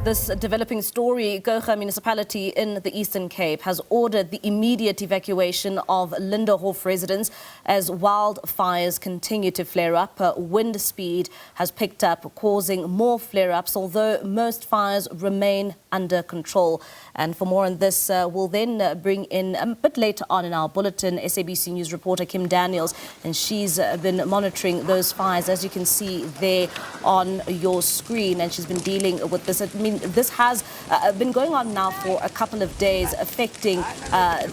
This developing story, Kouga municipality in the Eastern Cape has ordered the immediate evacuation of Linderhof residents as wildfires continue to flare up. Wind speed has picked up, causing more flare-ups, although most fires remain under control. And for more on this, we'll then bring in a bit later on in our bulletin SABC News reporter Kim Daniels, and she's been monitoring those fires, as you can see there on your screen, and she's been dealing with this. This has been going on now for a couple of days, affecting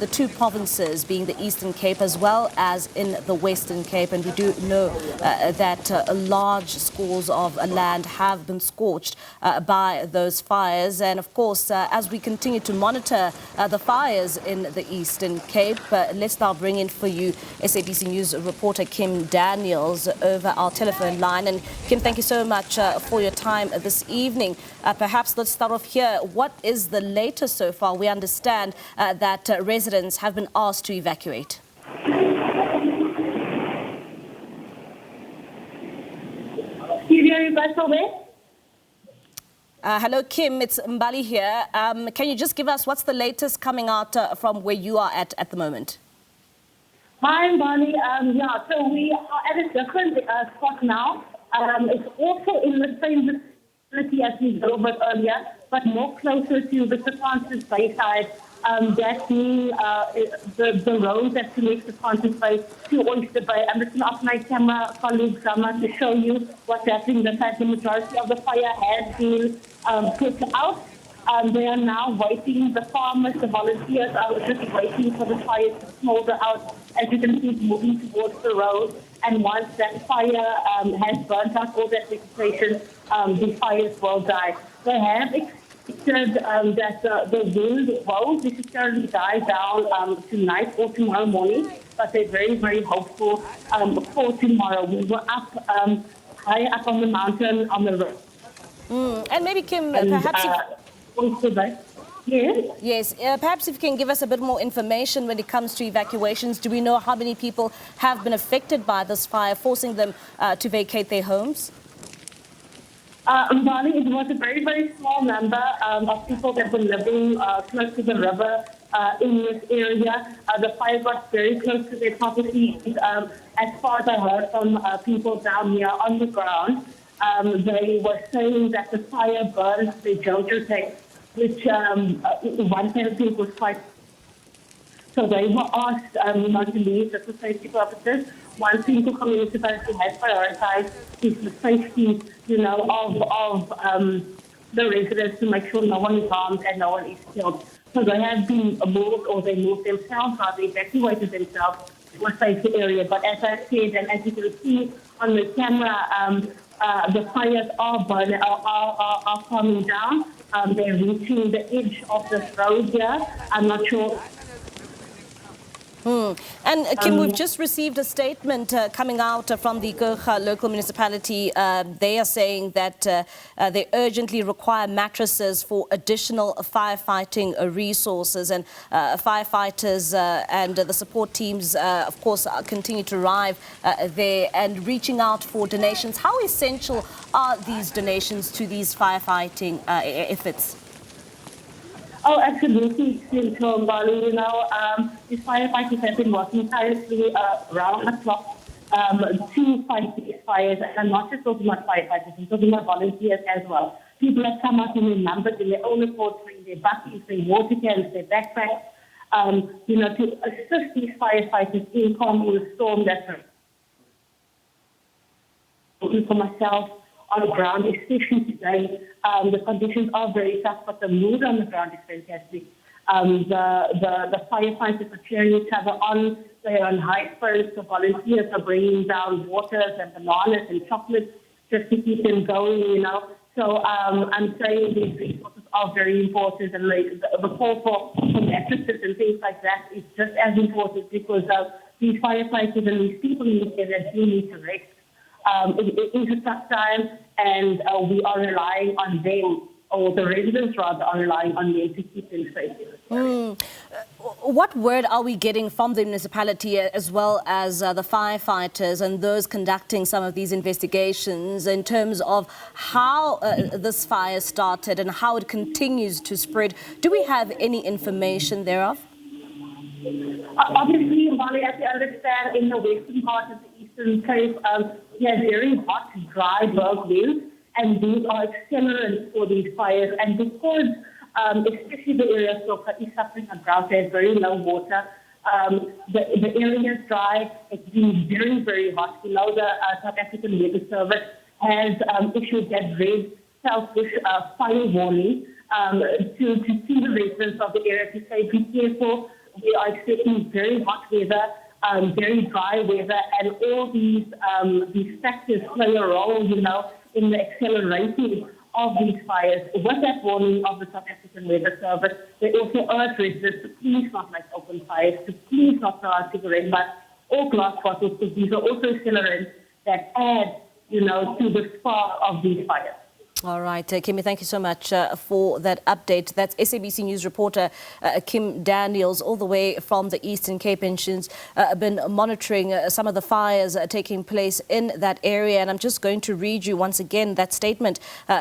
the two provinces, being the Eastern Cape as well as in the Western Cape. And we do know that large scores of land have been scorched by those fires. And of course, as we continue to monitor the fires in the Eastern Cape, let's now bring in for you SABC News reporter Kim Daniels over our telephone line. And Kim, thank you so much for your time this evening. Perhaps let's start off here. What is the latest so far? We understand that residents have been asked to evacuate. Hello, Kim. It's Mbali here. Can you just give us what's the latest coming out from where you are at the moment? Hi, Mbali. So we are at a different spot now. It's also in the same vicinity as we drove it earlier, but more closer to the Francis Bay side. That being the road that connects the Francis Bay to Oyster Bay. I'm just going to ask my camera colleague Zama to show you what's happening. The fact the majority of the fire has been put out. They are now waiting. The farmers, the volunteers are just waiting for the fire to smolder out. As you can see, it's moving towards the road. And once that fire has burnt out all that vegetation, the fires will die. They have expected that the wind won't necessarily die down tonight or tomorrow morning, but they're very, very hopeful for tomorrow. We were up high up on the mountain on the road. And maybe, Kim, perhaps... Yes, perhaps if you can give us a bit more information when it comes to evacuations. Do we know how many people have been affected by this fire, forcing them to vacate their homes? Mbali, it was a very, very small number of people that were living close to the river in this area. The fire got very close to their properties. As far as I heard from people down here on the ground, they were saying that the fire burned the Jojo tank, which one person was quite... So they were asked not to leave just for safety purposes. One thing the municipality has prioritized is the safety, of the residents, to make sure no one is harmed and no one is killed. So they have been moved, or they moved themselves, or they evacuated themselves to a safer area. But as I said, and as you can see on the camera, the fires are burning, are coming down. They're reaching the edge of the road here. I'm not sure. And Kim, we've just received a statement coming out from the Kouga local municipality. They are saying that they urgently require mattresses for additional firefighting resources, and firefighters and the support teams, of course, continue to arrive there and reaching out for donations. How essential are these donations to these firefighting efforts? Oh, absolutely, essential, Mbali. These firefighters have been working tirelessly around the clock to fight these fires. And I'm not just talking about firefighters, I'm talking about volunteers as well. People have come out in their numbers, in their own accord, in their buckets, their water cans, their backpacks, to assist these firefighters in calming the storm that's for myself on the ground, especially today. The conditions are very tough, but the mood on the ground is fantastic. The firefighters are cheering each other on. They're on high spirits. The volunteers are bringing down waters and bananas and chocolates just to keep them going, So I'm saying these resources are very important, and the call for mattresses and things like that is just as important, because these firefighters and these people in this area do need to rest. It is a tough time, and we are relying on them or the residents rather, are relying on them to keep them safe. What word are we getting from the municipality as well as the firefighters and those conducting some of these investigations in terms of how this fire started and how it continues to spread? Do we have any information thereof? Obviously, Mbali, as you understand, in the western part of the Eastern Cape, we have very hot, dry berg winds, and these are accelerants for these fires. And because especially the area of Kouga is suffering a drought, there's very low water. The area is dry. It's been very, very hot. We know the South African Weather Service has issued that red selfish fire warning to the residents of the area to say, be careful. We are expecting very hot weather, very dry weather, and all these factors play a role, in the accelerating of these fires. With that warning of the South African Weather Service, they also urge residents to please not light open fires, to please not throw out cigarette butts or glass bottles, because these are also accelerants that add, to the spark of these fires. All right, Kimmy, thank you so much for that update. That's SABC News reporter Kim Daniels, all the way from the Eastern Cape. And she's been monitoring some of the fires taking place in that area. And I'm just going to read you once again that statement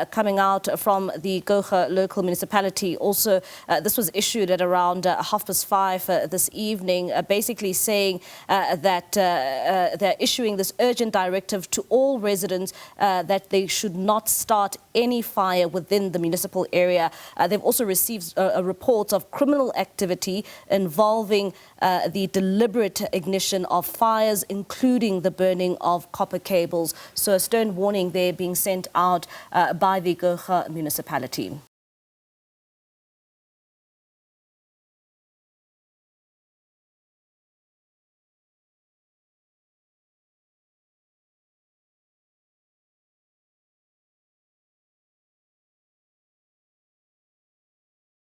coming out from the Kouga local municipality. Also, this was issued at around 5:30 this evening, basically saying that they're issuing this urgent directive to all residents that they should not start any fire within the municipal area. They've also received a report of criminal activity involving the deliberate ignition of fires, including the burning of copper cables. So a stern warning there being sent out by the Kouga municipality.